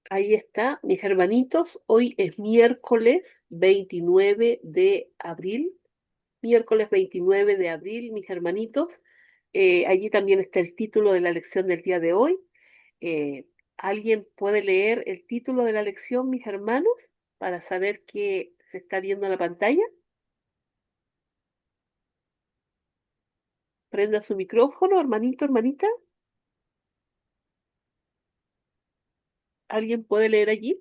Ahí está, mis hermanitos. Hoy es miércoles 29 de abril. Miércoles 29 de abril, mis hermanitos. Allí también está el título de la lección del día de hoy. Eh, ¿Alguien puede leer el título de la lección, mis hermanos, para saber qué se está viendo en la pantalla? Prenda su micrófono, hermanito, hermanita. ¿Alguien puede leer allí?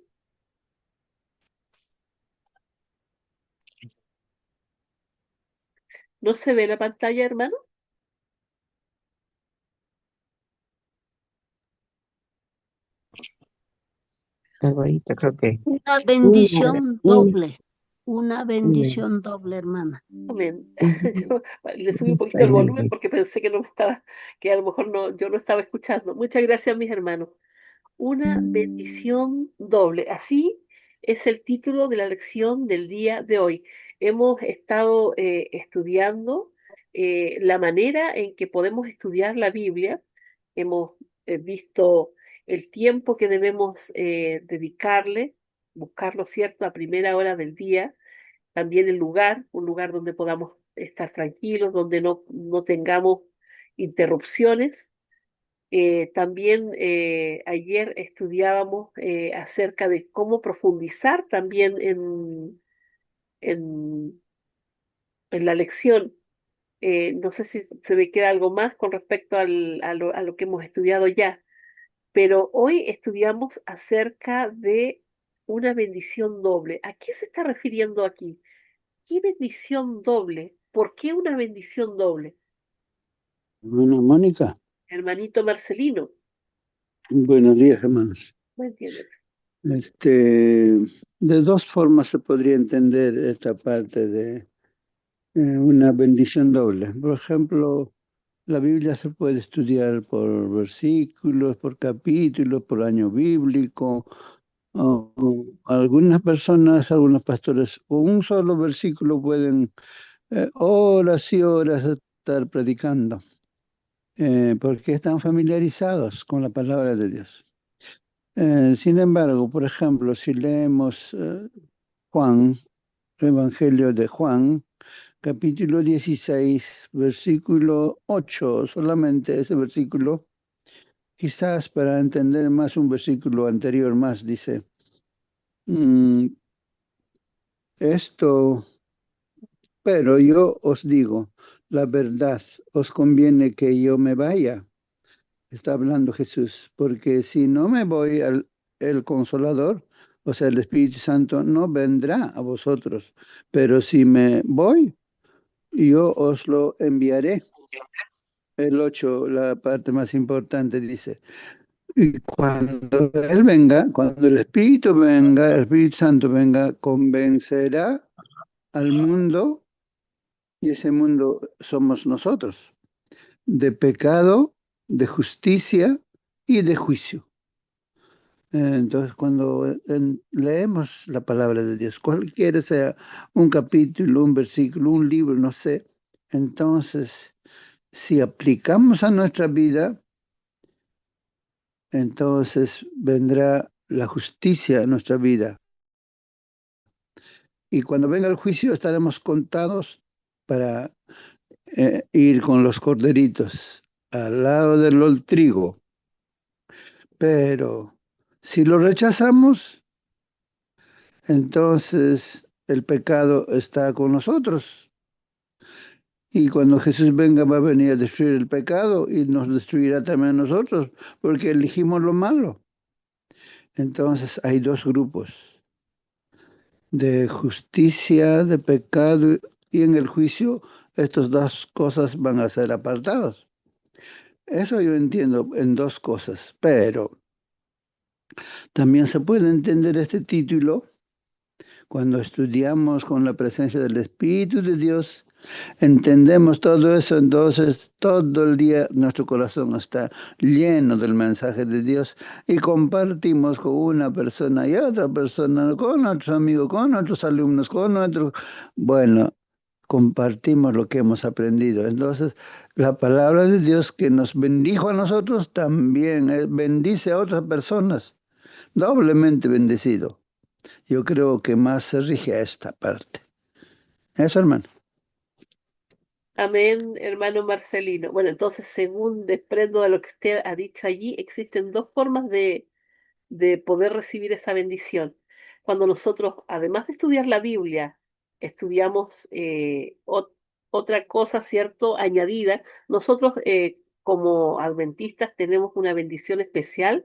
¿No se ve la pantalla, hermano? Ahorita creo que Una una, bendición una, doble, una una, bendición doble, hermana. Amén. una- Yo le subí un está poquito el en volumen el- porque pensé que no me estaba, que a lo mejor no, yo no estaba escuchando. Muchas gracias, mis hermanos. Una bendición doble. Así es el título de la lección del día de hoy. Hemos estado estudiando la manera en que podemos estudiar la Biblia. Hemos visto el tiempo que debemos dedicarle, buscarlo cierto a primera hora del día. También el lugar, un lugar donde podamos estar tranquilos, donde no tengamos interrupciones. También ayer estudiábamos acerca de cómo profundizar también en, en la lección. No sé si se me queda algo más con respecto a lo que hemos estudiado ya, pero hoy estudiamos acerca de una bendición doble. ¿A qué se está refiriendo aquí? ¿Qué bendición doble? ¿Por qué una bendición doble? Bueno, Mónica, Hermanito Marcelino, buenos días, hermanos. ¿me entiendes? De dos formas se podría entender esta parte de una bendición doble. Por ejemplo, la Biblia se puede estudiar por versículos, por capítulos, por año bíblico. O algunas personas, algunos pastores, con un solo versículo pueden horas y horas estar predicando, porque están familiarizados con la palabra de Dios. Sin embargo, por ejemplo, si leemos Juan, Evangelio de Juan, capítulo 16, versículo 8, solamente ese versículo, quizás para entender más un versículo anterior más, dice, "Mm, esto, pero yo os digo, la verdad, os conviene que yo me vaya". Está hablando Jesús, porque si no me voy el Consolador, o sea, el Espíritu Santo no vendrá a vosotros, pero si me voy, yo os lo enviaré. El 8, la parte más importante, dice, y cuando Él venga, cuando el Espíritu venga, el Espíritu Santo venga, convencerá al mundo, y ese mundo somos nosotros, de pecado, de justicia y de juicio. Entonces, cuando leemos la palabra de Dios, cualquiera sea un capítulo, un versículo, un libro, no sé, entonces, si aplicamos a nuestra vida, entonces vendrá la justicia a nuestra vida. Y cuando venga el juicio, estaremos contados para ir con los corderitos al lado del trigo. Pero si lo rechazamos, entonces el pecado está con nosotros. Y cuando Jesús venga va a venir a destruir el pecado y nos destruirá también a nosotros, porque elegimos lo malo. Entonces hay dos grupos, de justicia, de pecado, y en el juicio estas dos cosas van a ser apartados. Eso yo entiendo en dos cosas, pero también se puede entender este título cuando estudiamos con la presencia del Espíritu de Dios. Entendemos todo eso, entonces todo el día nuestro corazón está lleno del mensaje de Dios y compartimos con una persona y otra persona, con otros amigos, con otros alumnos, con otros, bueno, compartimos lo que hemos aprendido. Entonces, la palabra de Dios que nos bendijo a nosotros también bendice a otras personas, doblemente bendecido. Yo creo que más se rige a esta parte. Eso, hermano. Amén, hermano Marcelino. Bueno, entonces, según desprendo de lo que usted ha dicho allí, existen dos formas de poder recibir esa bendición. Cuando nosotros, además de estudiar la Biblia, estudiamos otra cosa, ¿cierto? Añadida, nosotros como adventistas tenemos una bendición especial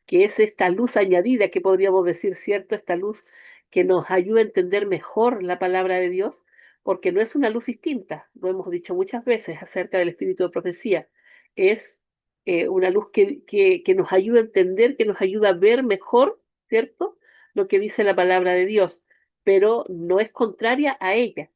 que es esta luz añadida, que podríamos decir, ¿cierto? Esta luz que nos ayuda a entender mejor la palabra de Dios, porque no es una luz distinta, lo hemos dicho muchas veces acerca del espíritu de profecía, es una luz que nos ayuda a entender, que nos ayuda a ver mejor, ¿cierto? Lo que dice la palabra de Dios, pero no es contraria a ella.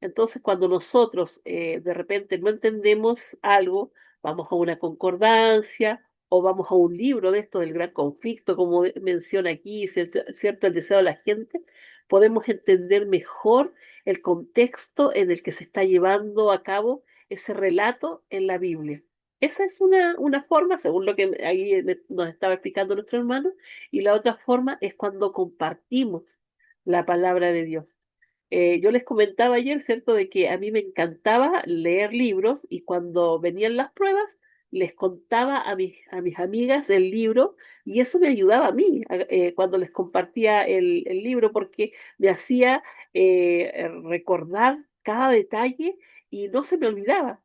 Entonces, cuando nosotros de repente no entendemos algo, vamos a una concordancia o vamos a un libro de esto del gran conflicto, como menciona aquí, ¿cierto? El deseo de la gente, podemos entender mejor el contexto en el que se está llevando a cabo ese relato en la Biblia. Esa es una forma, según lo que ahí nos estaba explicando nuestro hermano, y la otra forma es cuando compartimos la palabra de Dios. Yo les comentaba ayer, ¿cierto?, de que a mí me encantaba leer libros y cuando venían las pruebas, les contaba a mis amigas el libro y eso me ayudaba a mí cuando les compartía el libro porque me hacía recordar cada detalle y no se me olvidaba.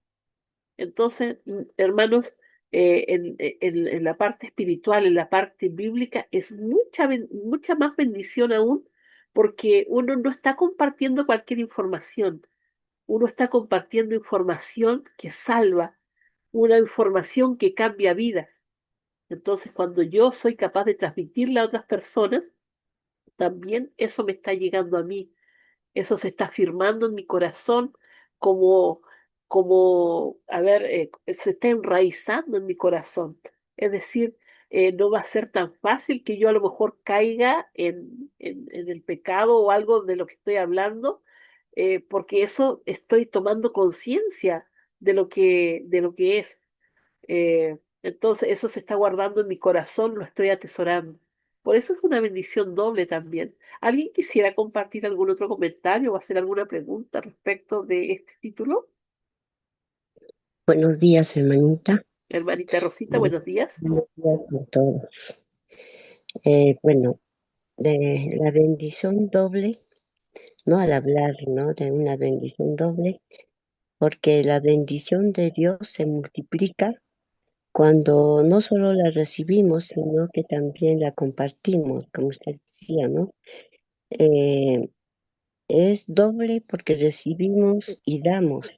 Entonces, hermanos, en la parte espiritual, en la parte bíblica, es mucha más bendición aún porque uno no está compartiendo cualquier información, uno está compartiendo información que salva, una información que cambia vidas. Entonces, cuando yo soy capaz de transmitirla a otras personas, también eso me está llegando a mí, eso se está firmando en mi corazón como, a ver, se está enraizando en mi corazón. Es decir, no va a ser tan fácil que yo a lo mejor caiga en el pecado o algo de lo que estoy hablando, porque eso estoy tomando conciencia de lo que es. Entonces eso se está guardando en mi corazón, lo estoy atesorando. Por eso es una bendición doble también. ¿Alguien quisiera compartir algún otro comentario o hacer alguna pregunta respecto de este título? Buenos días, hermanita. Hermanita Rosita, buenos días. Buenos días a todos. Bueno, de la bendición doble, ¿no? Al hablar, ¿no? De una bendición doble, porque la bendición de Dios se multiplica cuando no solo la recibimos, sino que también la compartimos, como usted decía, ¿no? Eh, es doble porque recibimos y damos.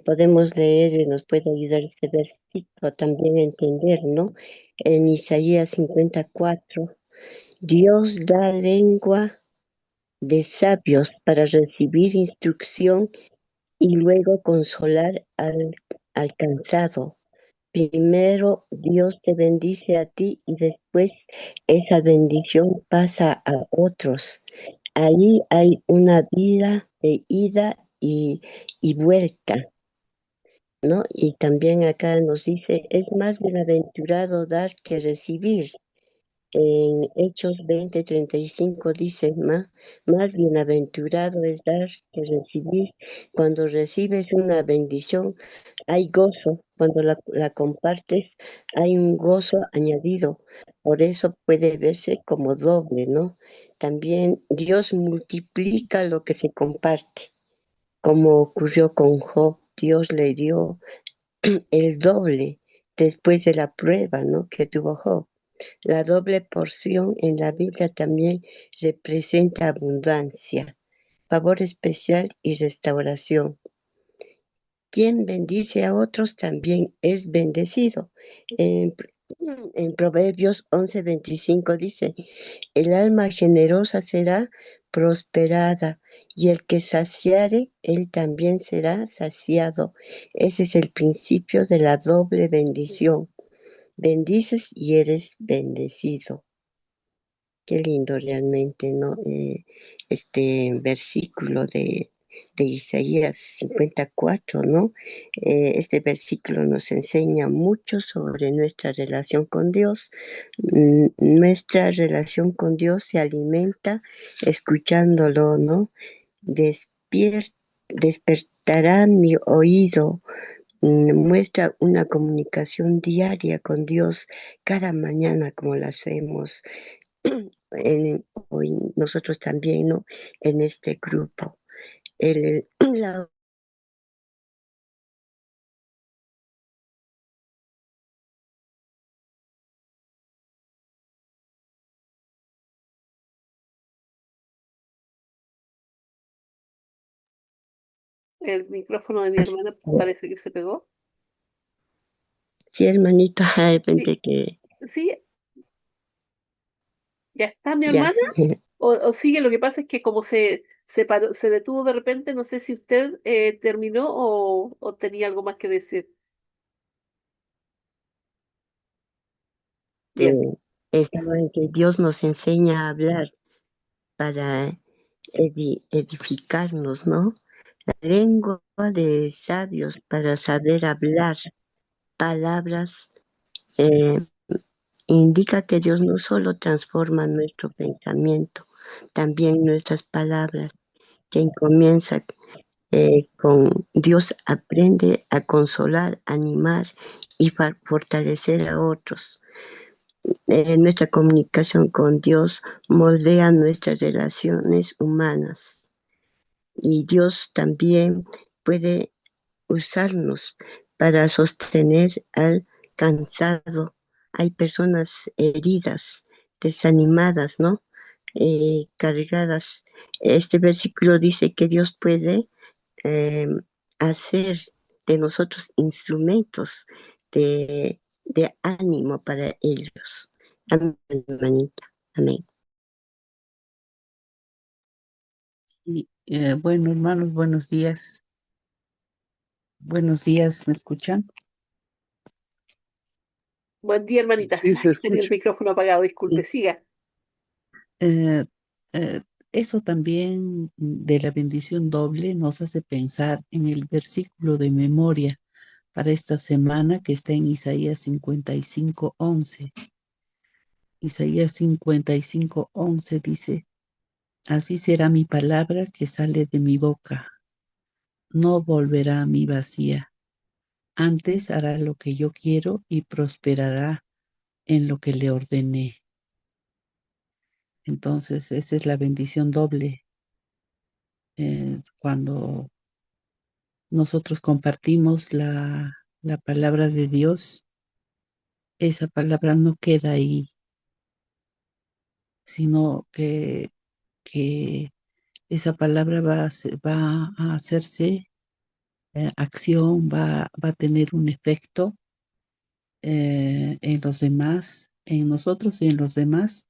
Podemos leer y nos puede ayudar este versículo también a entender, ¿no? En Isaías 54, Dios da lengua de sabios para recibir instrucción y luego consolar al cansado. Primero Dios te bendice a ti y después esa bendición pasa a otros. Ahí hay una vida de ida y vuelta, ¿no? Y también acá nos dice, es más bienaventurado dar que recibir. En Hechos 20:35 dice, más bienaventurado es dar que recibir. Cuando recibes una bendición, hay gozo. Cuando la compartes, hay un gozo añadido. Por eso puede verse como doble, ¿no? También Dios multiplica lo que se comparte, como ocurrió con Job. Dios le dio el doble después de la prueba, ¿no? Que tuvo Job. La doble porción en la Biblia también representa abundancia, favor especial y restauración. Quien bendice a otros también es bendecido. En, en Proverbios 11:25 dice, el alma generosa será prosperada y el que saciare, él también será saciado. Ese es el principio de la doble bendición. Bendices y eres bendecido. Qué lindo realmente, ¿no? Este versículo de Isaías 54, ¿no? Este versículo nos enseña mucho sobre nuestra relación con Dios. Nuestra relación con Dios se alimenta escuchándolo, ¿no? Despertará mi oído, muestra una comunicación diaria con Dios cada mañana como la hacemos hoy nosotros también, ¿no? En este grupo. La El micrófono de mi hermana parece que se pegó. Sí, hermanito, de Sí, repente que sí, ya está mi ya. hermana. O sigue, lo que pasa es que como se detuvo de repente, no sé si usted terminó o tenía algo más que decir. Bien, Estaba en que Dios nos enseña a hablar para edificarnos, ¿no? La lengua de sabios para saber hablar palabras eh, indica que Dios no solo transforma nuestro pensamiento, también nuestras palabras. Quien comienza con Dios aprende a consolar, animar y fortalecer a otros. Nuestra comunicación con Dios moldea nuestras relaciones humanas y Dios también puede usarnos para sostener al cansado. Hay personas heridas, desanimadas, ¿no? Cargadas. Este versículo dice que Dios puede eh, hacer de nosotros instrumentos de ánimo para ellos. Amén, hermanita. Amén. Y, bueno, hermanos, buenos días. Buenos días, ¿me escuchan? buen día, hermanita. Sí, se Tenía el escucha. micrófono apagado, disculpe, Sí. siga. Eh, Eso también de la bendición doble nos hace pensar en el versículo de memoria para esta semana que está en Isaías 55:11. Isaías 55:11 dice, así será mi palabra que sale de mi boca, no volverá a mí vacía. Antes hará lo que yo quiero y prosperará en lo que le ordené. Entonces, esa es la bendición doble. Cuando nosotros compartimos la palabra de Dios, esa palabra no queda ahí, sino que esa palabra va a hacerse acción, va a tener un efecto en los demás, en nosotros y en los demás,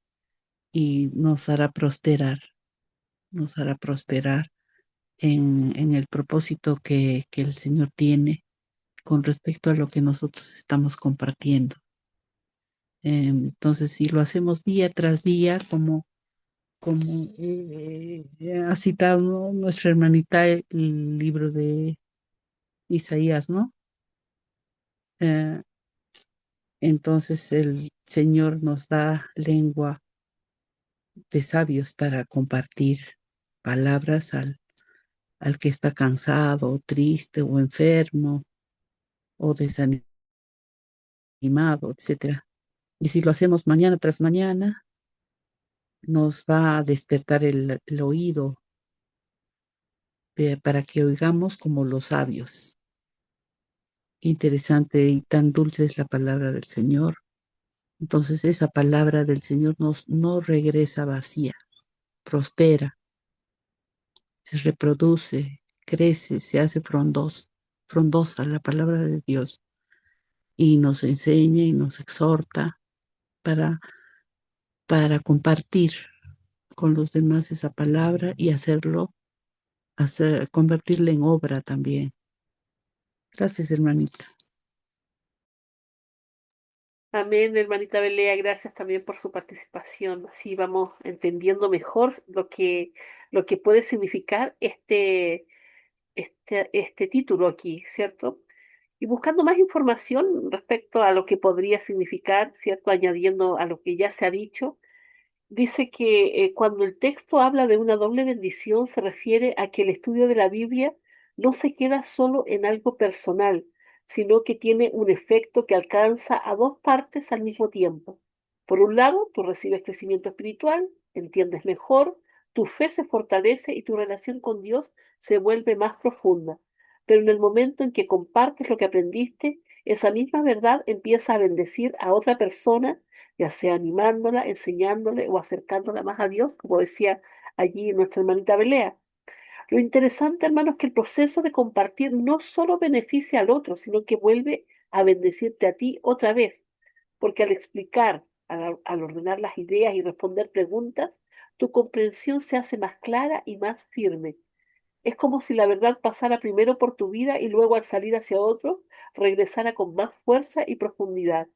y nos hará prosperar en el propósito que el Señor tiene con respecto a lo que nosotros estamos compartiendo. Entonces, si lo hacemos día tras día, como ha citado nuestra hermanita el libro de Isaías, ¿no? Eh, entonces el Señor nos da lengua de sabios para compartir palabras al que está cansado, o triste, o enfermo, o desanimado, etcétera. Y si lo hacemos mañana tras mañana, nos va a despertar el oído para que oigamos como los sabios. Qué interesante y tan dulce es la palabra del Señor. Entonces esa palabra del Señor no regresa vacía, prospera, se reproduce, crece, se hace frondosa la palabra de Dios y nos enseña y nos exhorta para, para compartir con los demás esa palabra y convertirla en obra también. Gracias, hermanita. Amén, hermanita Belea, gracias también por su participación. Así vamos entendiendo mejor lo que puede significar este título aquí, ¿cierto? Y buscando más información respecto a lo que podría significar, ¿cierto? Añadiendo a lo que ya se ha dicho, dice que cuando el texto habla de una doble bendición, se refiere a que el estudio de la Biblia no se queda solo en algo personal, sino que tiene un efecto que alcanza a dos partes al mismo tiempo. Por un lado, tú recibes crecimiento espiritual, entiendes mejor, tu fe se fortalece y tu relación con Dios se vuelve más profunda. Pero en el momento en que compartes lo que aprendiste, esa misma verdad empieza a bendecir a otra persona, ya sea animándola, enseñándole o acercándola más a Dios, como decía allí nuestra hermanita Belea. Lo interesante, hermanos, es que el proceso de compartir no solo beneficia al otro, sino que vuelve a bendecirte a ti otra vez, porque al explicar, al ordenar las ideas y responder preguntas, tu comprensión se hace más clara y más firme. Es como si la verdad pasara primero por tu vida y luego al salir hacia otro, regresara con más fuerza y profundidad.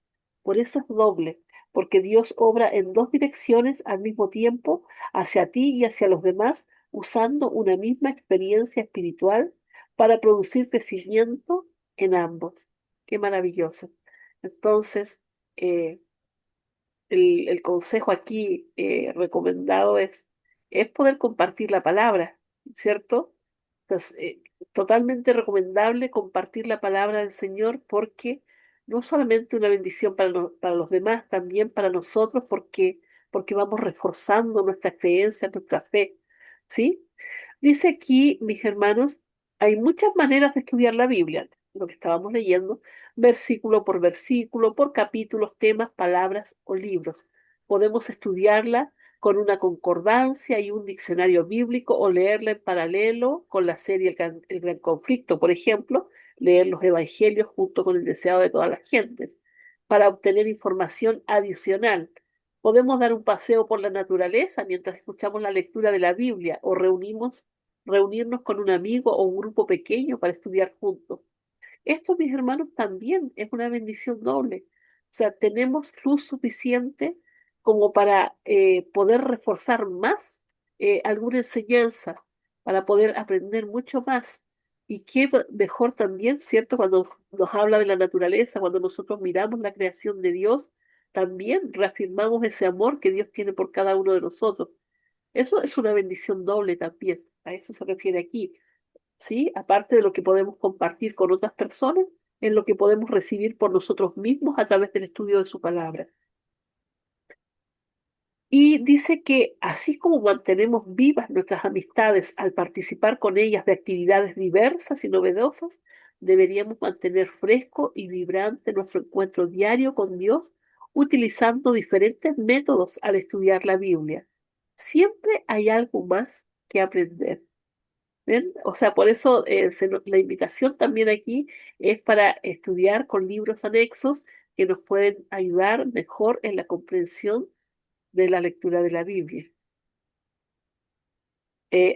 Por eso es doble, porque Dios obra en dos direcciones al mismo tiempo, hacia ti y hacia los demás, usando una misma experiencia espiritual para producir crecimiento en ambos. Qué maravilloso. Entonces, eh, el consejo aquí recomendado es poder compartir la palabra, ¿cierto? Entonces, totalmente recomendable compartir la palabra del Señor porque no solamente una bendición para, para los demás, también para nosotros porque vamos reforzando nuestra creencia, nuestra fe, ¿sí? Dice aquí, mis hermanos, hay muchas maneras de estudiar la Biblia, lo que estábamos leyendo, versículo por capítulos, temas, palabras o libros. Podemos estudiarla con una concordancia y un diccionario bíblico o leerla en paralelo con la serie El Gran Conflicto, por ejemplo, leer los evangelios junto con el deseado de todas las gentes, para obtener información adicional. Podemos dar un paseo por la naturaleza mientras escuchamos la lectura de la Biblia o reunirnos con un amigo o un grupo pequeño para estudiar juntos. Esto, mis hermanos, también es una bendición doble. O sea, tenemos luz suficiente como para poder reforzar más alguna enseñanza, para poder aprender mucho más. Y qué mejor también, ¿cierto? Cuando nos habla de la naturaleza, cuando nosotros miramos la creación de Dios, también reafirmamos ese amor que Dios tiene por cada uno de nosotros. Eso es una bendición doble también. A eso se refiere aquí. ¿Sí? Aparte de lo que podemos compartir con otras personas, es lo que podemos recibir por nosotros mismos a través del estudio de su palabra. Y dice que así como mantenemos vivas nuestras amistades al participar con ellas de actividades diversas y novedosas, deberíamos mantener fresco y vibrante nuestro encuentro diario con Dios utilizando diferentes métodos al estudiar la Biblia. Siempre hay algo más que aprender. ¿Ven? O sea, por eso la invitación también aquí es para estudiar con libros anexos que nos pueden ayudar mejor en la comprensión de la lectura de la Biblia.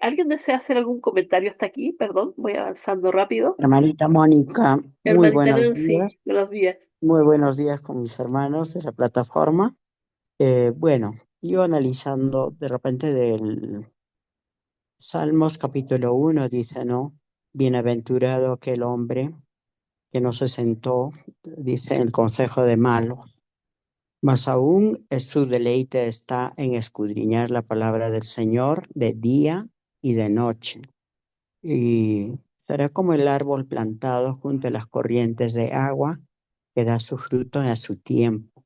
¿Alguien desea hacer algún comentario hasta aquí? Perdón, voy avanzando rápido. Hermanita Mónica, muy Hermanita buenos días. Nancy, buenos días. Muy buenos días con mis hermanos de la plataforma. Bueno, yo analizando de repente del Salmos capítulo 1 dice, ¿no? Bienaventurado aquel hombre que no se sentó, dice, en el consejo de malos, mas aún su deleite está en escudriñar la palabra del Señor de día y de noche. Y será como el árbol plantado junto a las corrientes de agua que da su fruto a su tiempo.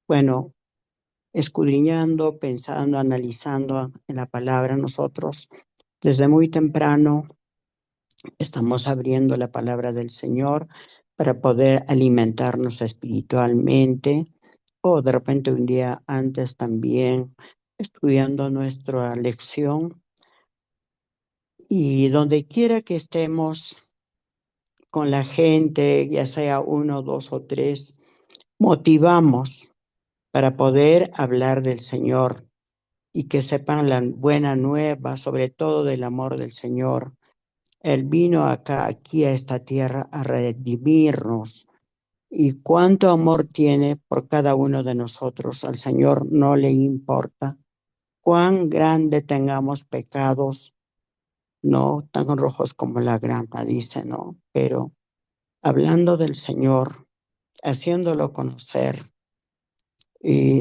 Bueno, escudriñando, pensando, analizando en la palabra, nosotros desde muy temprano estamos abriendo la palabra del Señor para poder alimentarnos espiritualmente o de repente un día antes también estudiando nuestra lección y donde quiera que estemos con la gente, ya sea uno, dos o tres, motivamos para poder hablar del Señor y que sepan la buena nueva, sobre todo del amor del Señor. Él vino aquí a esta tierra a redimirnos. Y cuánto amor tiene por cada uno de nosotros. Al Señor no le importa cuán grande tengamos pecados. no tan rojos como la grama, dice, ¿no? Pero hablando del Señor, haciéndolo conocer,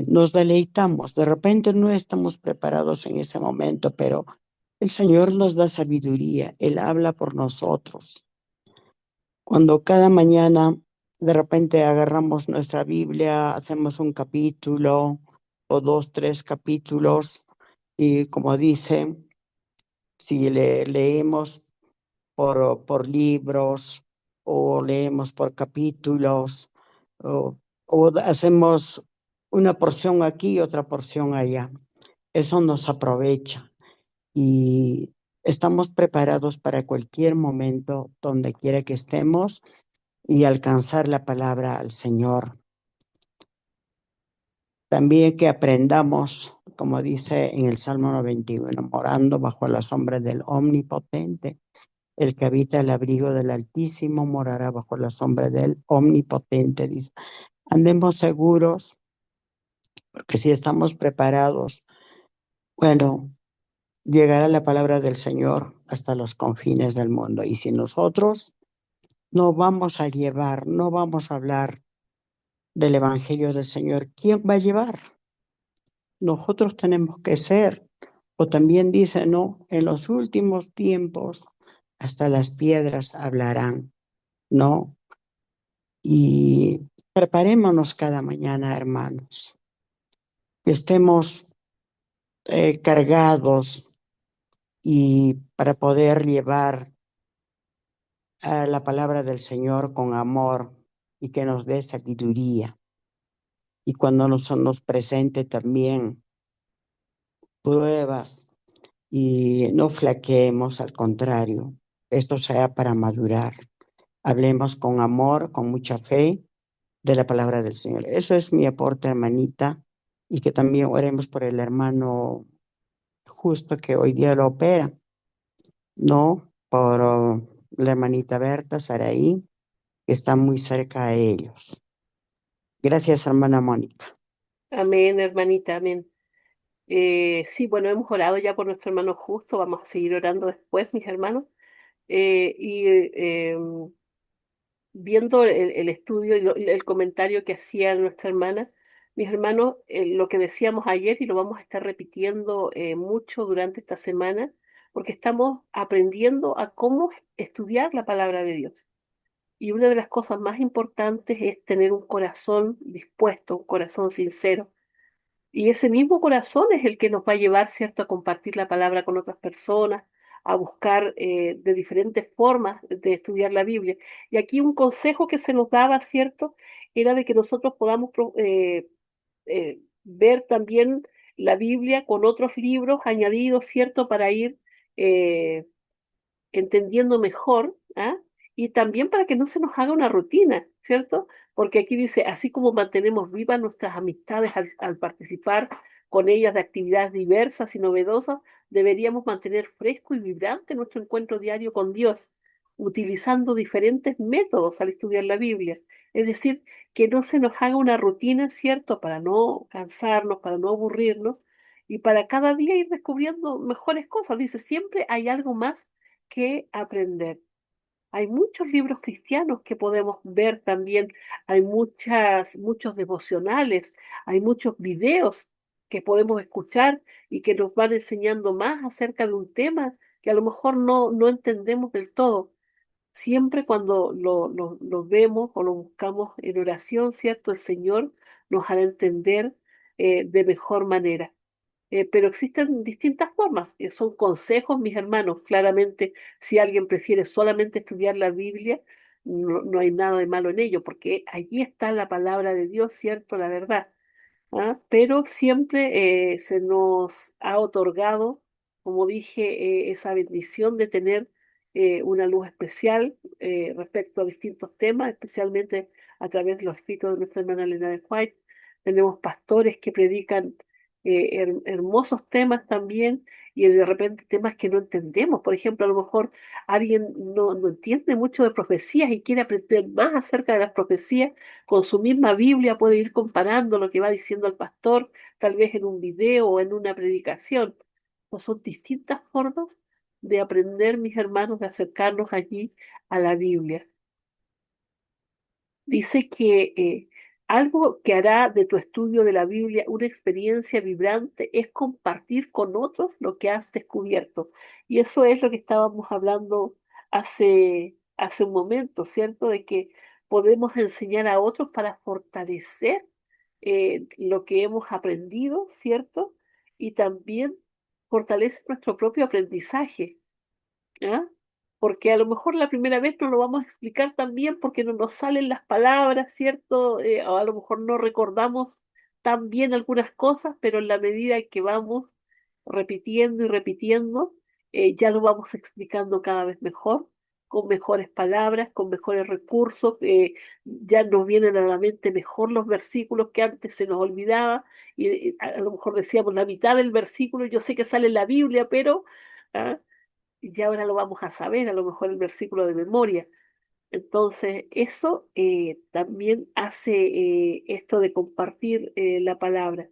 nos deleitamos. De repente no estamos preparados en ese momento, pero el Señor nos da sabiduría, Él habla por nosotros. Cuando cada mañana de repente agarramos nuestra Biblia, hacemos un capítulo o dos, tres capítulos, y como dice, si leemos por libros o leemos por capítulos o hacemos una porción aquí y otra porción allá. Eso nos aprovecha y estamos preparados para cualquier momento, donde quiera que estemos, y alcanzar la palabra al Señor. También que aprendamos, como dice en el Salmo 91, morando bajo la sombra del Omnipotente. El que habita el abrigo del Altísimo morará bajo la sombra del Omnipotente. Dice, andemos seguros, porque si estamos preparados, bueno, llegará la palabra del Señor hasta los confines del mundo. Y si nosotros no vamos a llevar, no vamos a hablar del Evangelio del Señor, ¿quién va a llevar? Nosotros tenemos que ser. O también dice, no, en los últimos tiempos hasta las piedras hablarán, ¿no? Y preparémonos cada mañana, hermanos, que estemos cargados y para poder llevar la palabra del Señor con amor y que nos dé sabiduría. Y cuando nos presente también pruebas y no flaqueemos, al contrario, esto sea para madurar. Hablemos con amor, con mucha fe de la palabra del Señor. Eso es mi aporte, hermanita, y que también oremos por el hermano justo que hoy día lo opera, ¿no? Por la hermanita Berta, Saraí, que está muy cerca a ellos. Gracias, hermana Mónica. Amén, hermanita, amén. Sí, bueno, hemos orado ya por nuestro hermano justo, vamos a seguir orando después, mis hermanos. Y viendo el estudio y el comentario que hacía nuestra hermana, mis hermanos, lo que decíamos ayer y lo vamos a estar repitiendo mucho durante esta semana, porque estamos aprendiendo a cómo estudiar la palabra de Dios. Y una de las cosas más importantes es tener un corazón dispuesto, un corazón sincero. Y ese mismo corazón es el que nos va a llevar, ¿cierto?, a compartir la palabra con otras personas, a buscar de diferentes formas de estudiar la Biblia. Y aquí un consejo que se nos daba, ¿cierto?, era de que nosotros podamos ver también la Biblia con otros libros añadidos, ¿cierto?, para ir eh, entendiendo mejor, ¿ah? Y también para que no se nos haga una rutina, ¿cierto? Porque aquí dice, así como mantenemos vivas nuestras amistades al participar con ellas de actividades diversas y novedosas, deberíamos mantener fresco y vibrante nuestro encuentro diario con Dios, utilizando diferentes métodos al estudiar la Biblia. Es decir, que no se nos haga una rutina, ¿cierto? Para no cansarnos, para no aburrirnos y para cada día ir descubriendo mejores cosas. Dice, siempre hay algo más que aprender. Hay muchos libros cristianos que podemos ver también, hay muchos devocionales, hay muchos videos que podemos escuchar y que nos van enseñando más acerca de un tema que a lo mejor no entendemos del todo. Siempre cuando lo vemos o lo buscamos en oración, ¿cierto? El Señor nos hará entender de mejor manera. Pero existen distintas formas, son consejos, mis hermanos. Claramente, si alguien prefiere solamente estudiar la Biblia, no hay nada de malo en ello, porque allí está la palabra de Dios, ¿cierto? La verdad. ¿Ah? Pero siempre se nos ha otorgado, como dije, esa bendición de tener una luz especial respecto a distintos temas, especialmente a través de los escritos de nuestra hermana Elena de White. Tenemos pastores que predican hermosos temas también y de repente temas que no entendemos. Por ejemplo, a lo mejor alguien no entiende mucho de profecías y quiere aprender más acerca de las profecías con su misma Biblia, puede ir comparando lo que va diciendo el pastor, tal vez en un video o en una predicación. Son distintas formas de aprender, mis hermanos, de acercarnos allí a la Biblia. Dice que algo que hará de tu estudio de la Biblia una experiencia vibrante es compartir con otros lo que has descubierto. Y eso es lo que estábamos hablando hace un momento, ¿cierto? De que podemos enseñar a otros para fortalecer lo que hemos aprendido, ¿cierto? Y también fortalece nuestro propio aprendizaje. ¿Ah? Porque a lo mejor la primera vez no lo vamos a explicar tan bien porque no nos salen las palabras, ¿cierto? O a lo mejor no recordamos tan bien algunas cosas, pero en la medida que vamos repitiendo y repitiendo, ya lo vamos explicando cada vez mejor, con mejores palabras, con mejores recursos, ya nos vienen a la mente mejor los versículos que antes se nos olvidaba, y a lo mejor decíamos la mitad del versículo, yo sé que sale en la Biblia, pero... ¿ah? Y ya ahora lo vamos a saber, a lo mejor el versículo de memoria. Entonces, eso también hace esto de compartir la palabra.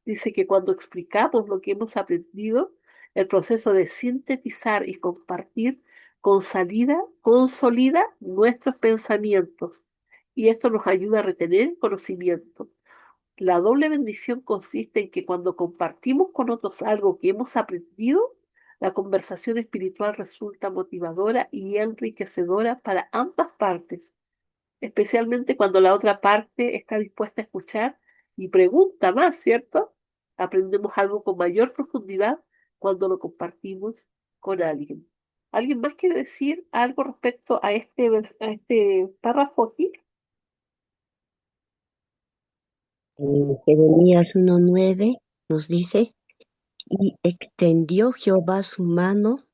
Dice que cuando explicamos lo que hemos aprendido, el proceso de sintetizar y compartir consolida nuestros pensamientos y esto nos ayuda a retener conocimiento. La doble bendición consiste en que cuando compartimos con otros algo que hemos aprendido, la conversación espiritual resulta motivadora y enriquecedora para ambas partes, especialmente cuando la otra parte está dispuesta a escuchar y pregunta más, ¿cierto? Aprendemos algo con mayor profundidad cuando lo compartimos con alguien. ¿Alguien más quiere decir algo respecto a este párrafo aquí? En Jeremías 1:9 nos dice, y extendió Jehová su mano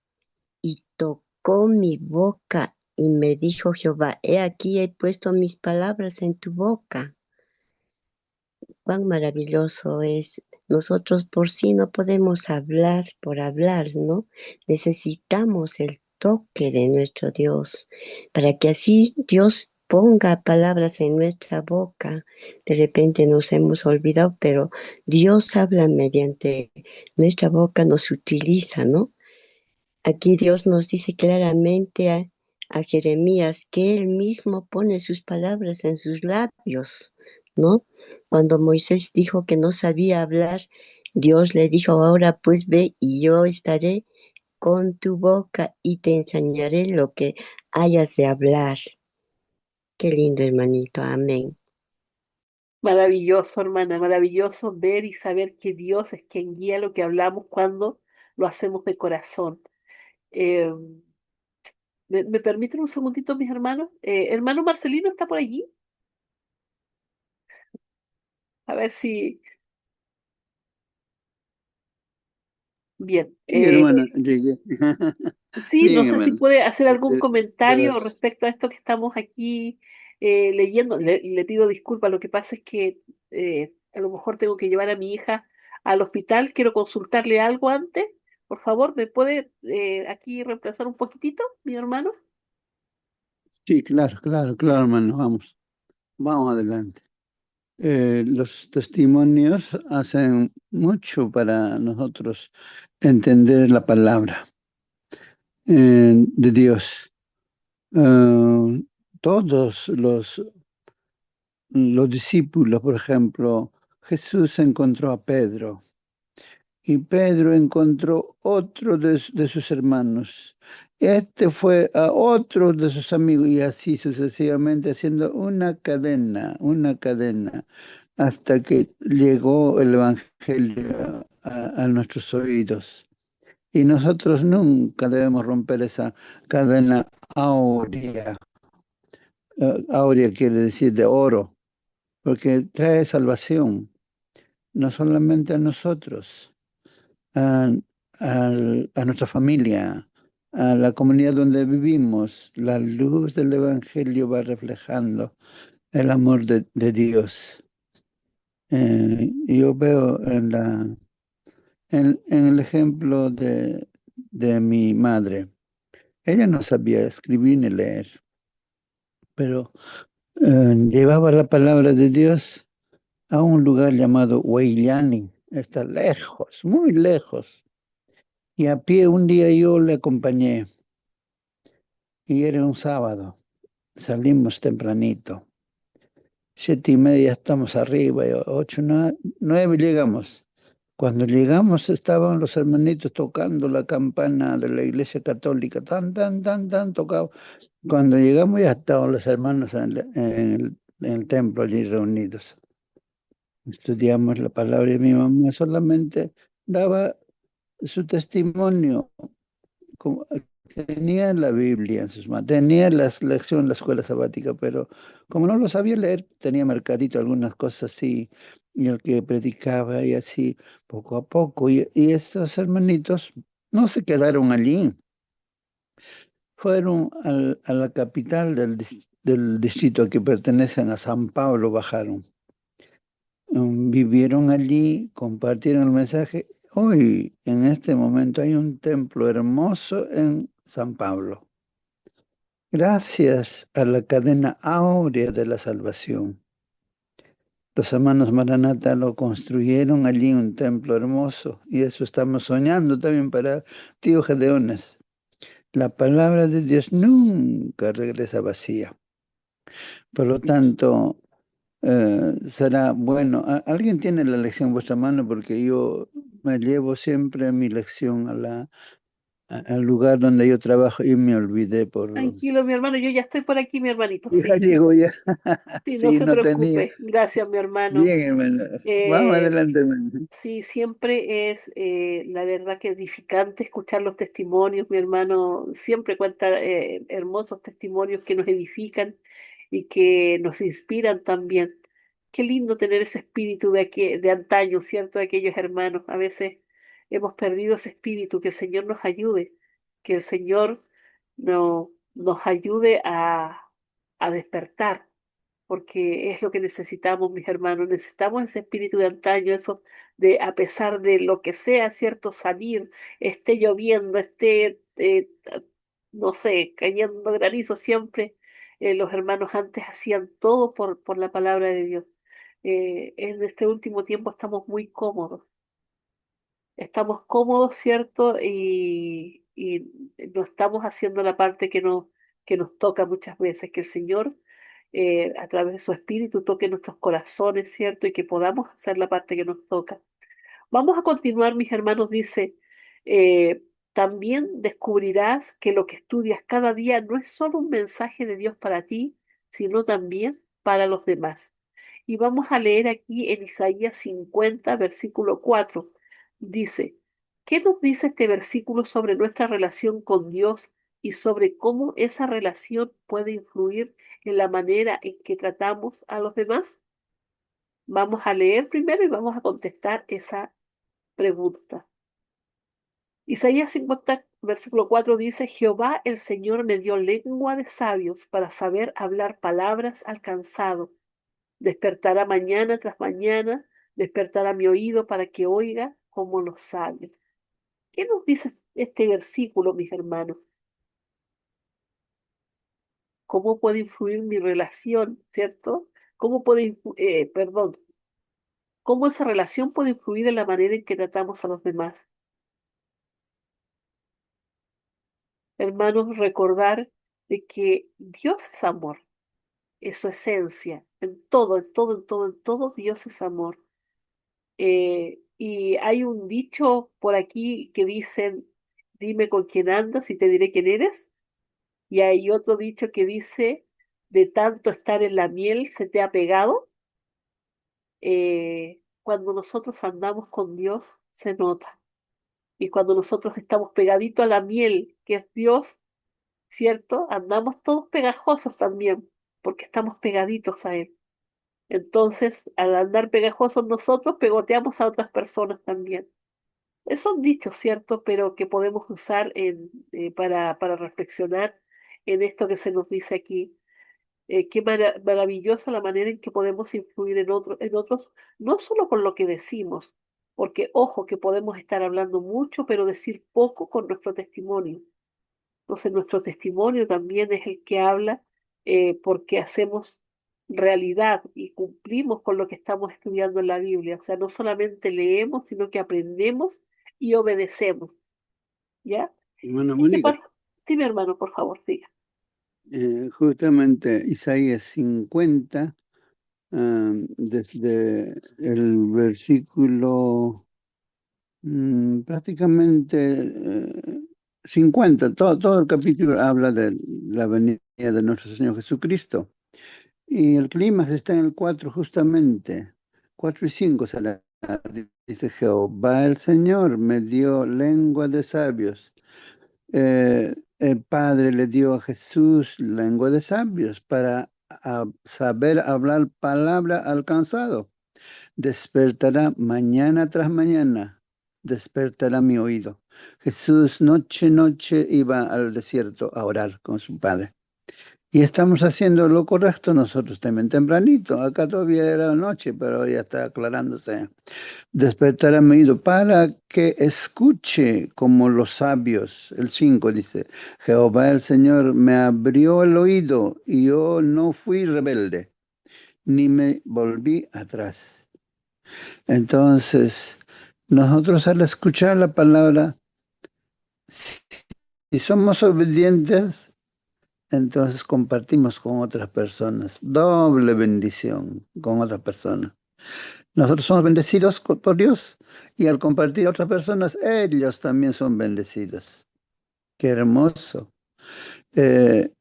y tocó mi boca y me dijo Jehová, he aquí he puesto mis palabras en tu boca. Cuán maravilloso es. Nosotros por sí no podemos hablar por hablar, ¿no? Necesitamos el toque de nuestro Dios para que así Dios ponga palabras en nuestra boca. De repente nos hemos olvidado, pero Dios habla mediante nuestra boca, nos utiliza, ¿no? Aquí Dios nos dice claramente a Jeremías que él mismo pone sus palabras en sus labios, ¿no? Cuando Moisés dijo que no sabía hablar, Dios le dijo, ahora pues ve y yo estaré con tu boca y te enseñaré lo que hayas de hablar. Qué lindo, hermanito. Amén. Maravilloso, hermana, maravilloso ver y saber que Dios es quien guía lo que hablamos cuando lo hacemos de corazón. Eh, ¿me permiten un segundito, mis hermanos? Hermano Marcelino está por allí. A ver si... Bien. Sí, hermano, llegué. Sí, no Bien, sé si hermano. puede hacer algún comentario Gracias. respecto a esto que estamos aquí leyendo. Le pido disculpas, lo que pasa es que a lo mejor tengo que llevar a mi hija al hospital. Quiero consultarle algo antes. Por favor, ¿me puede aquí reemplazar un poquitito, mi hermano? Sí, claro, claro, claro, hermano. Vamos adelante. Los testimonios hacen mucho para nosotros entender la palabra de Dios. Todos los discípulos, por ejemplo, Jesús encontró a Pedro y Pedro encontró otro de sus hermanos. Este fue a otro de sus amigos y así sucesivamente haciendo una cadena, hasta que llegó el Evangelio a nuestros oídos. Y nosotros nunca debemos romper esa cadena áurea. Áurea quiere decir de oro, porque trae salvación, no solamente a nosotros, a, a nuestra familia, a la comunidad donde vivimos. La luz del Evangelio va reflejando el amor de Dios. Yo veo en el ejemplo de mi madre. Ella no sabía escribir ni leer, pero llevaba la palabra de Dios a un lugar llamado Huayllani. Está lejos, muy lejos. Y a pie un día yo le acompañé y era un sábado. Salimos tempranito. 7:30 estamos arriba, y 8, 9 llegamos. Cuando llegamos estaban los hermanitos tocando la campana de la iglesia católica, tan, tan, tan, tan tocado. Cuando llegamos ya estaban los hermanos en el templo allí reunidos. Estudiamos la palabra y mi mamá solamente daba su testimonio. como- Tenía la Biblia en sus manos, tenía las lecciones en la escuela sabática, pero como no lo sabía leer, tenía marcadito algunas cosas así, y el que predicaba y así, poco a poco. Y esos hermanitos no se quedaron allí, fueron a la capital del distrito que pertenecen a San Pablo, bajaron. Vivieron allí, compartieron el mensaje. Hoy, en este momento, hay un templo hermoso en San Pablo, gracias a la cadena áurea de la salvación. Los hermanos Maranata lo construyeron allí, un templo hermoso, y eso estamos soñando también para tío Gedeones. La palabra de Dios nunca regresa vacía. Por lo tanto, será bueno. ¿Alguien tiene la lección en vuestra mano? Porque yo me llevo siempre mi lección al lugar donde yo trabajo y me olvidé por... Tranquilo, mi hermano, yo ya estoy por aquí, mi hermanito, Ya sí. llego ya. Sí, no Sí, se no tenía. preocupe. Gracias, mi hermano. Bien, hermano. Vamos Eh, adelante, hermano. sí, siempre es la verdad que edificante escuchar los testimonios. Mi hermano siempre cuenta hermosos testimonios que nos edifican y que nos inspiran también. Qué lindo tener ese espíritu de antaño, ¿cierto? De aquellos hermanos. A veces hemos perdido ese espíritu. Que el Señor nos ayude, que el Señor nos ayude a despertar, porque es lo que necesitamos, mis hermanos. Necesitamos ese espíritu de antaño, eso de a pesar de lo que sea, ¿cierto? Salir, esté lloviendo, esté, no sé, cayendo granizo siempre. Los hermanos antes hacían todo por la palabra de Dios. En este último tiempo estamos muy cómodos. Estamos cómodos, ¿cierto? Y no estamos haciendo la parte que nos toca muchas veces, que el Señor, a través de su Espíritu, toque nuestros corazones, ¿cierto? Y que podamos hacer la parte que nos toca. Vamos a continuar, mis hermanos, dice, eh, también descubrirás que lo que estudias cada día no es solo un mensaje de Dios para ti, sino también para los demás. Y vamos a leer aquí en Isaías 50, versículo 4. Dice, ¿qué nos dice este versículo sobre nuestra relación con Dios y sobre cómo esa relación puede influir en la manera en que tratamos a los demás? Vamos a leer primero y vamos a contestar esa pregunta. Isaías 50, versículo 4 dice, Jehová el Señor me dio lengua de sabios para saber hablar palabras al cansado. Despertará mañana tras mañana, despertará mi oído para que oiga como los sabios. ¿Qué nos dice este versículo, mis hermanos? ¿Cómo puede influir mi relación, cierto? Perdón, ¿cómo esa relación puede influir en la manera en que tratamos a los demás? Hermanos, recordar de que Dios es amor, es su esencia, en todo, en todo, en todo, en todo, Dios es amor. Y hay un dicho por aquí que dicen, dime con quién andas y te diré quién eres. Y hay otro dicho que dice, de tanto estar en la miel se te ha pegado. Cuando nosotros andamos con Dios, se nota. Y cuando nosotros estamos pegaditos a la miel, que es Dios, ¿cierto? Andamos todos pegajosos también, porque estamos pegaditos a Él. Entonces, al andar pegajosos nosotros, pegoteamos a otras personas también. Son dichos, ¿cierto? Pero que podemos usar para reflexionar en esto que se nos dice aquí. Qué maravillosa la manera en que podemos influir en otros, no solo con lo que decimos, porque ojo que podemos estar hablando mucho, pero decir poco con nuestro testimonio. Entonces, nuestro testimonio también es el que habla porque hacemos realidad y cumplimos con lo que estamos estudiando en la Biblia. O sea, no solamente leemos, sino que aprendemos y obedecemos. ¿ya? Hermana Este Mónica, párrafo, sí, mi hermano, por favor, siga. justamente Isaías 50, desde el versículo prácticamente 50, todo el capítulo habla de la venida de nuestro Señor Jesucristo. Y el clímax está en el 4 justamente, 4 y 5 será. Dice Jehová el Señor me dio lengua de sabios. El Padre le dio a Jesús lengua de sabios para saber hablar palabra al cansado. Despertará mañana tras mañana, despertará mi oído. Jesús noche iba al desierto a orar con su Padre. Y estamos haciendo lo correcto nosotros también, tempranito. Acá todavía era noche, pero ya está aclarándose. Despertará mi oído para que escuche como los sabios. El 5 dice, Jehová el Señor me abrió el oído y yo no fui rebelde, ni me volví atrás. Entonces, nosotros al escuchar la palabra, si somos obedientes, entonces compartimos con otras personas. Doble bendición con otras personas. Nosotros somos bendecidos por Dios y al compartir a otras personas, ellos también son bendecidos. Qué hermoso. Eh,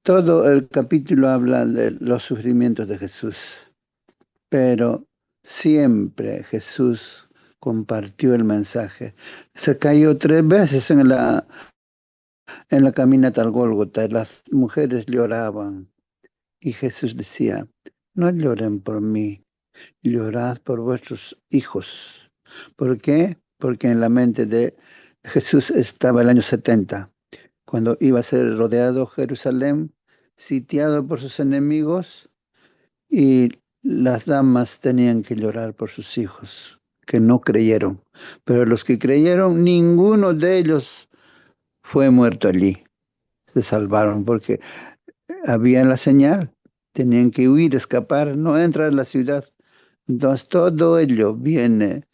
Todo el capítulo habla de los sufrimientos de Jesús, pero siempre Jesús compartió el mensaje. Se cayó 3 veces en la caminata al Gólgota. Las mujeres lloraban y Jesús decía, no lloren por mí, llorad por vuestros hijos. ¿Por qué? Porque en la mente de Jesús estaba el año 70, cuando iba a ser rodeado Jerusalén, sitiado por sus enemigos, y las damas tenían que llorar por sus hijos, que no creyeron. Pero los que creyeron, ninguno de ellos fue muerto allí. Se salvaron porque había la señal. Tenían que huir, escapar, no entrar a la ciudad. Entonces todo ello viene,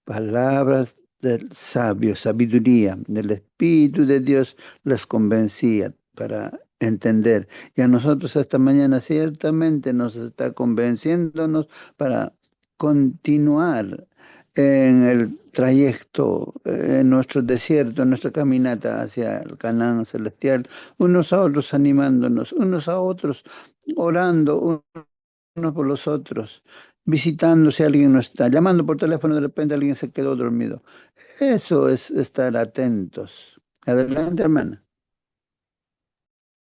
palabras del sabio, sabiduría, del Espíritu de Dios les convencía para entender. Y a nosotros esta mañana ciertamente nos está convenciéndonos para continuar en el trayecto, en nuestro desierto, en nuestra caminata hacia el Canaán celestial, unos a otros animándonos, unos a otros orando unos por los otros, visitando si alguien no está, llamando por teléfono, de repente alguien se quedó dormido. Eso es estar atentos. Adelante, hermana.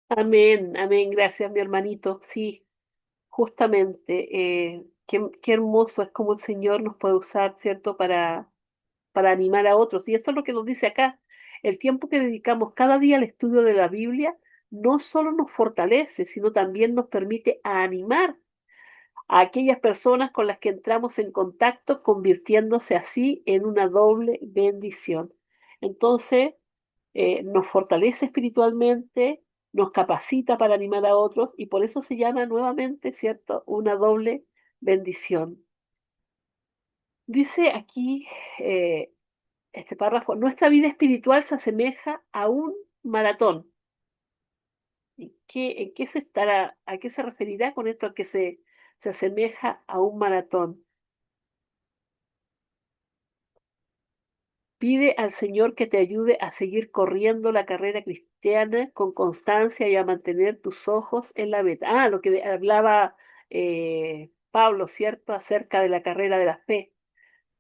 Amén, amén, gracias, mi hermanito. Sí, justamente, qué hermoso es como el Señor nos puede usar, ¿cierto? Para animar a otros. Y eso es lo que nos dice acá. El tiempo que dedicamos cada día al estudio de la Biblia no solo nos fortalece, sino también nos permite animar a aquellas personas con las que entramos en contacto, convirtiéndose así en una doble bendición. Entonces, nos fortalece espiritualmente, nos capacita para animar a otros y por eso se llama nuevamente, ¿cierto?, una doble bendición. Dice aquí este párrafo, nuestra vida espiritual se asemeja a un maratón. En qué se estará, a qué se referirá con esto que se asemeja a un maratón? Pide al Señor que te ayude a seguir corriendo la carrera cristiana con constancia y a mantener tus ojos en la meta. Ah, lo que hablaba Pablo, ¿cierto? Acerca de la carrera de la fe,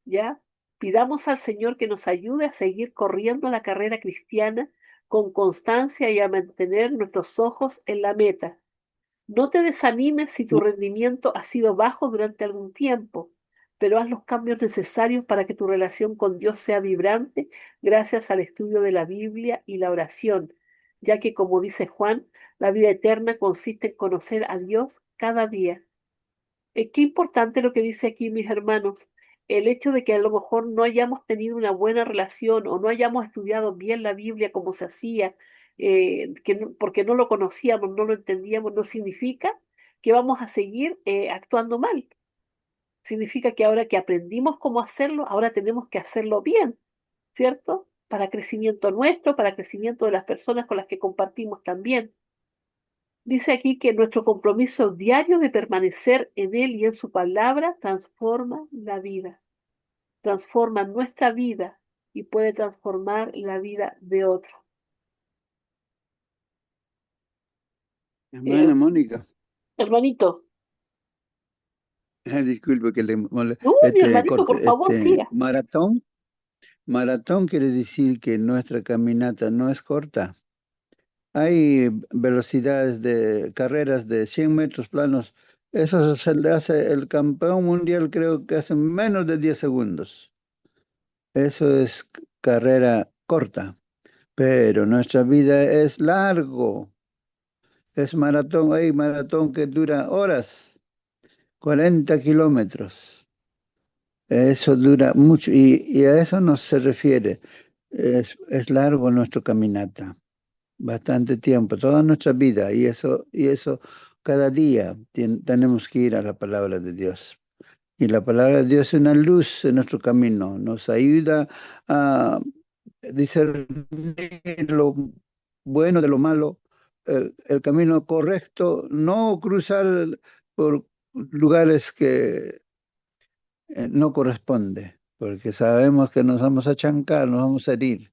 ¿ya? Pidamos al Señor que nos ayude a seguir corriendo la carrera cristiana con constancia y a mantener nuestros ojos en la meta. No te desanimes si tu rendimiento ha sido bajo durante algún tiempo, pero haz los cambios necesarios para que tu relación con Dios sea vibrante gracias al estudio de la Biblia y la oración, ya que, como dice Juan, la vida eterna consiste en conocer a Dios cada día. Qué importante lo que dice aquí, mis hermanos. El hecho de que a lo mejor no hayamos tenido una buena relación o no hayamos estudiado bien la Biblia como se hacía, porque no lo conocíamos, no lo entendíamos, no significa que vamos a seguir actuando mal. Significa que ahora que aprendimos cómo hacerlo, ahora tenemos que hacerlo bien, ¿cierto? para crecimiento nuestro, para crecimiento de las personas con las que compartimos también. Dice aquí que nuestro compromiso diario de permanecer en Él y en su palabra transforma la vida, transforma nuestra vida y puede transformar la vida de otro. Hermana Mónica, Hermanito, disculpe que le mi hermanito, por favor, siga. maratón quiere decir que nuestra caminata no es corta. Hay velocidades de carreras de 100 metros planos. Eso se le hace el campeón mundial, creo que hace menos de 10 segundos. Eso es carrera corta, pero nuestra vida es largo. Es maratón, hay maratón que dura horas, 40 kilómetros. Eso dura mucho y a eso no se refiere. Es largo nuestra caminata, bastante tiempo, toda nuestra vida y eso cada día tenemos que ir a la palabra de Dios. Y la palabra de Dios es una luz en nuestro camino, nos ayuda a discernir lo bueno de lo malo, el camino correcto, no cruzar por lugares que no corresponde, porque sabemos que nos vamos a chancar, nos vamos a herir.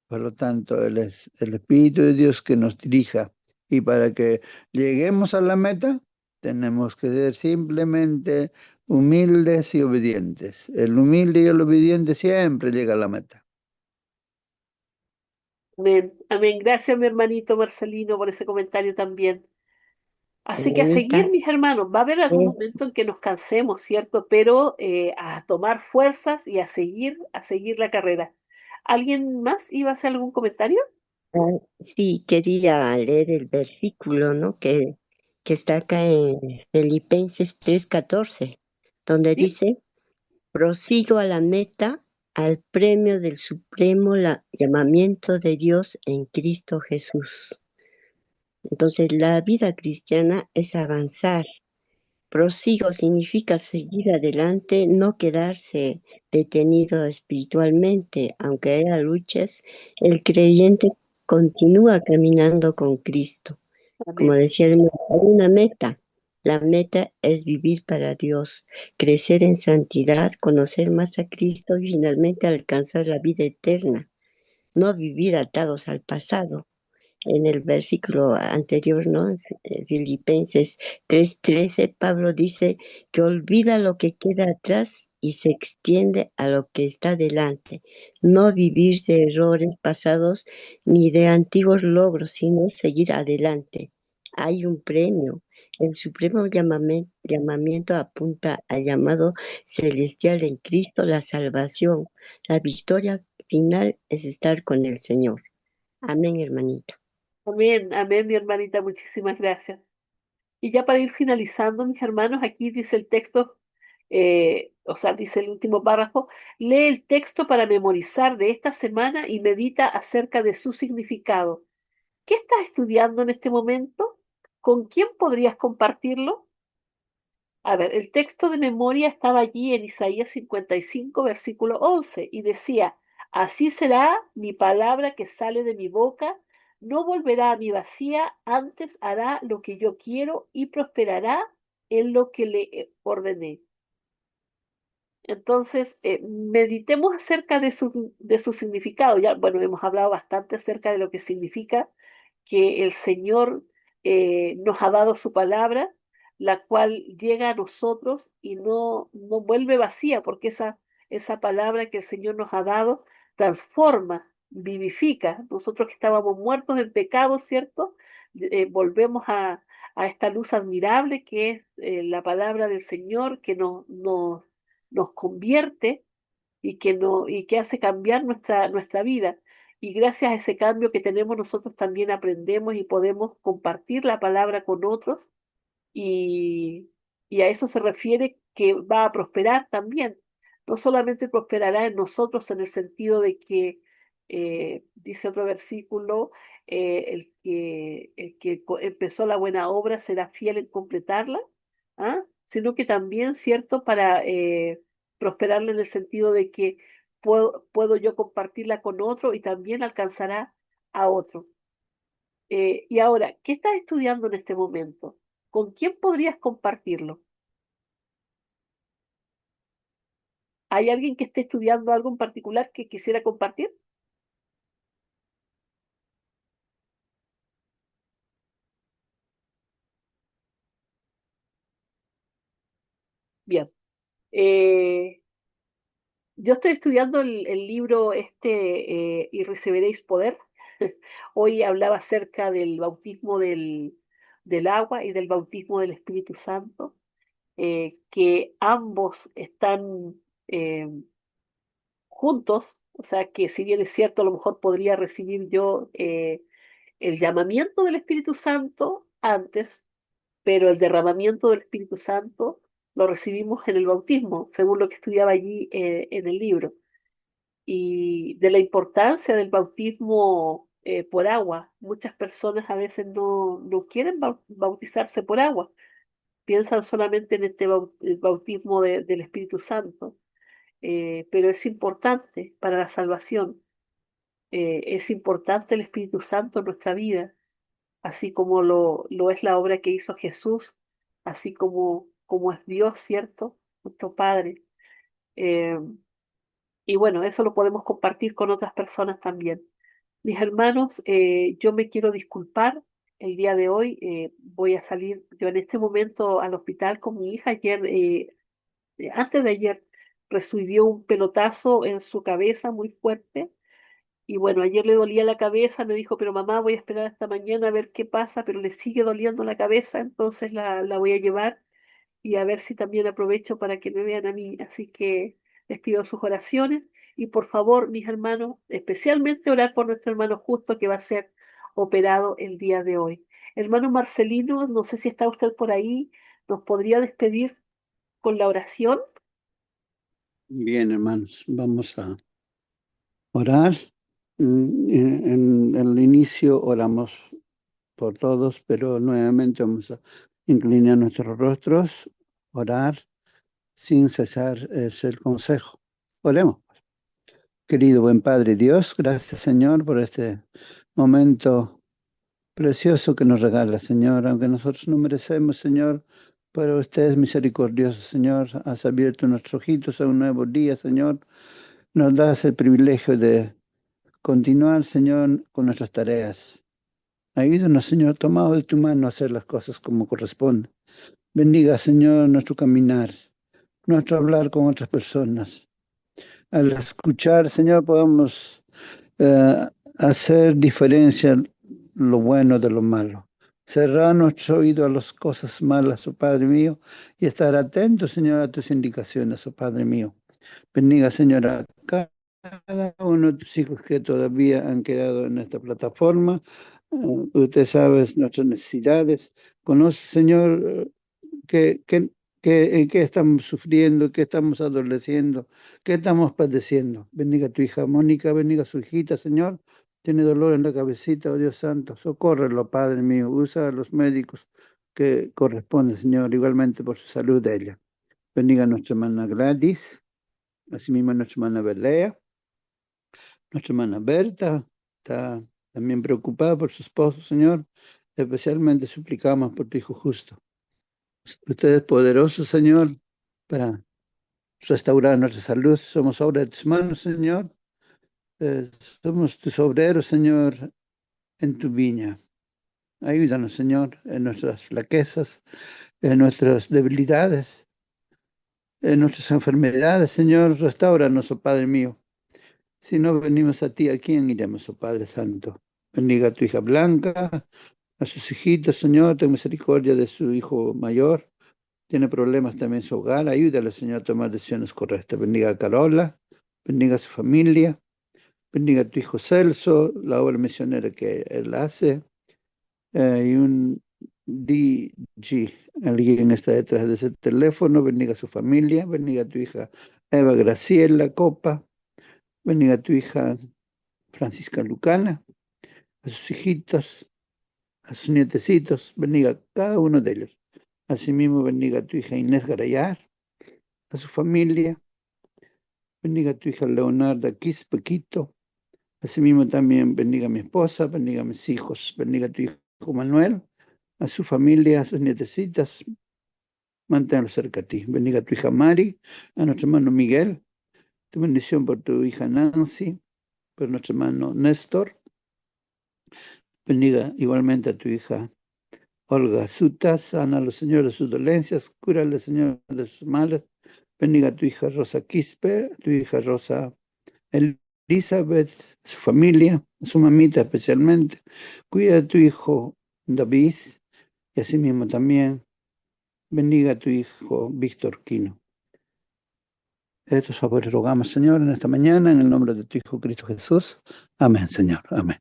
Por lo tanto, Él es el Espíritu de Dios que nos dirija. Y para que lleguemos a la meta, tenemos que ser simplemente humildes y obedientes. El humilde y el obediente siempre llega a la meta. Amén. Amén. Gracias, mi hermanito Marcelino, por ese comentario también. Así que a seguir, Hermanita, mis hermanos, va a haber algún eh, momento en que nos cansemos, ¿cierto? Pero a tomar fuerzas y a seguir la carrera. ¿Alguien más iba a hacer algún comentario? sí, quería leer el versículo, ¿no? Que está acá en Filipenses 3:14, donde Sí. dice, prosigo a la meta, al premio del supremo llamamiento de Dios en Cristo Jesús. Entonces, la vida cristiana es avanzar. Prosigo significa seguir adelante, no quedarse detenido espiritualmente. Aunque haya luchas, el creyente continúa caminando con Cristo. Como Amén. decía el hermano, hay una meta. La meta es vivir para Dios, crecer en santidad, conocer más a Cristo y finalmente alcanzar la vida eterna, no vivir atados al pasado. En el versículo anterior, ¿no? Filipenses 3:13, Pablo dice que olvida lo que queda atrás y se extiende a lo que está delante. No vivir de errores pasados ni de antiguos logros, sino seguir adelante. Hay un premio. El supremo llamamiento apunta al llamado celestial en Cristo, la salvación. La victoria final es estar con el Señor. Amén, hermanito. Amén. Amén, mi hermanita. Muchísimas gracias. Y ya para ir finalizando, mis hermanos, aquí dice el texto, o sea, dice el último párrafo, lee el texto para memorizar de esta semana y medita acerca de su significado. ¿Qué estás estudiando en este momento? ¿Con quién podrías compartirlo? A ver, el texto de memoria estaba allí en Isaías 55, versículo 11, y decía, así será mi palabra que sale de mi boca, no volverá a mi vacía, antes hará lo que yo quiero y prosperará en lo que le ordené. Entonces, meditemos acerca de su significado. Ya, bueno, hemos hablado bastante acerca de lo que significa que el Señor nos ha dado su palabra, la cual llega a nosotros y no vuelve vacía, porque esa palabra que el Señor nos ha dado transforma, vivifica. Nosotros que estábamos muertos en pecado, ¿cierto? Volvemos a esta luz admirable que es la palabra del Señor, que nos convierte y y que hace cambiar nuestra vida. Y gracias a ese cambio que tenemos nosotros también aprendemos y podemos compartir la palabra con otros y, y a eso se refiere que va a prosperar también. No solamente prosperará en nosotros en el sentido de que, dice otro versículo, el que empezó la buena obra será fiel en completarla, ¿ah? Sino que también, ¿cierto?, para prosperarlo en el sentido de que puedo yo compartirla con otro y también alcanzará a otro. Y ahora, ¿qué estás estudiando en este momento? ¿Con quién podrías compartirlo? ¿Hay alguien que esté estudiando algo en particular que quisiera compartir? Bien. Eh, yo estoy estudiando el libro y recibiréis poder. Hoy hablaba acerca del bautismo del agua y del bautismo del Espíritu Santo, que ambos están eh, juntos, o sea que si bien es cierto, a lo mejor podría recibir yo el llamamiento del Espíritu Santo antes, pero el derramamiento del Espíritu Santo lo recibimos en el bautismo, según lo que estudiaba allí en el libro, y de la importancia del bautismo por agua. Muchas personas a veces no quieren bautizarse por agua, piensan solamente en el bautismo del Espíritu Santo, pero es importante para la salvación. Es importante el Espíritu Santo en nuestra vida, así como lo es la obra que hizo Jesús, así como es Dios, ¿cierto? Nuestro Padre. Eh, y bueno, eso lo podemos compartir con otras personas también. Mis hermanos, yo me quiero disculpar el día de hoy. Voy a salir yo en este momento al hospital con mi hija. Antes de ayer, recibió un pelotazo en su cabeza muy fuerte. Y bueno, ayer le dolía la cabeza, me dijo, pero mamá, voy a esperar hasta mañana a ver qué pasa, pero le sigue doliendo la cabeza, entonces la voy a llevar y a ver si también aprovecho para que me vean a mí. Así que les pido sus oraciones y por favor, mis hermanos, especialmente orar por nuestro hermano Justo que va a ser operado el día de hoy. Hermano Marcelino, no sé si está usted por ahí, ¿nos podría despedir con la oración? Bien, hermanos, vamos a orar. En el inicio oramos por todos, pero nuevamente vamos a inclinar nuestros rostros, orar sin cesar es el consejo. Oremos. Querido buen Padre Dios, gracias Señor por este momento precioso que nos regala, Señor, aunque nosotros no merecemos, Señor, pero usted es misericordioso, Señor. Has abierto nuestros ojitos a un nuevo día, Señor. Nos das el privilegio de continuar, Señor, con nuestras tareas. Ayúdanos, Señor, tomado de tu mano a hacer las cosas como corresponde. Bendiga, Señor, nuestro caminar, nuestro hablar con otras personas. Al escuchar, Señor, podamos hacer diferencia lo bueno de lo malo. Cerrar nuestro oído a las cosas malas, oh Padre mío, y estar atentos, Señor, a tus indicaciones, oh Padre mío. Bendiga, Señor, a cada uno de tus hijos que todavía han quedado en esta plataforma. Usted sabe nuestras necesidades. Conoce, Señor, qué, qué, en qué estamos sufriendo, qué estamos adoleciendo, qué estamos padeciendo. Bendiga a tu hija Mónica, bendiga a su hijita, Señor. Tiene dolor en la cabecita, oh Dios santo. Socórrelo, Padre mío. Usa a los médicos que corresponden, Señor, igualmente por su salud de ella. Bendiga a nuestra hermana Gladys, asimismo a nuestra hermana Belea, nuestra hermana Berta, está también preocupada por su esposo, Señor. Especialmente suplicamos por tu hijo justo. Usted es poderoso, Señor, para restaurar nuestra salud. Somos obra de tus manos, Señor. Eh, Somos tus obreros, Señor, en tu viña. Ayúdanos, Señor, en nuestras flaquezas, en nuestras debilidades, en nuestras enfermedades, Señor. Restauranos, oh Padre mío. Si no venimos a ti, ¿a quién iremos, oh Padre Santo? Bendiga a tu hija Blanca, a sus hijitos, Señor. Ten misericordia de su hijo mayor. Tiene problemas también en su hogar. Ayúdale, Señor, a tomar decisiones correctas. Bendiga a Carola, bendiga a su familia, bendiga a tu hijo Celso, la obra misionera que él hace. Y un DG, alguien está detrás de ese teléfono. Bendiga a su familia, bendiga a tu hija Eva Graciela Copa, bendiga a tu hija Francisca Lucana, a sus hijitos, a sus nietecitos. Bendiga a cada uno de ellos. Asimismo, bendiga a tu hija Inés Garayar, a su familia, Bendiga a tu hija Leonarda Quispe, Quito. Asimismo también bendiga a mi esposa, bendiga a mis hijos, bendiga a tu hijo Manuel, a su familia, a sus nietecitas, manténlos cerca a ti. Bendiga a tu hija Mari, a nuestro hermano Miguel, tu bendición por tu hija Nancy, por nuestro hermano Néstor. Bendiga igualmente a tu hija Olga Suta, sana a los señores de sus dolencias, cúrale, Señor, de sus males. Bendiga a tu hija Rosa Quispe, a tu hija Rosa Elizabeth, su familia, su mamita especialmente. Cuida a tu hijo David y asimismo también bendiga a tu hijo Víctor Quino. Estos favores rogamos, Señor, en esta mañana, en el nombre de tu Hijo Cristo Jesús. Amén, Señor. Amén.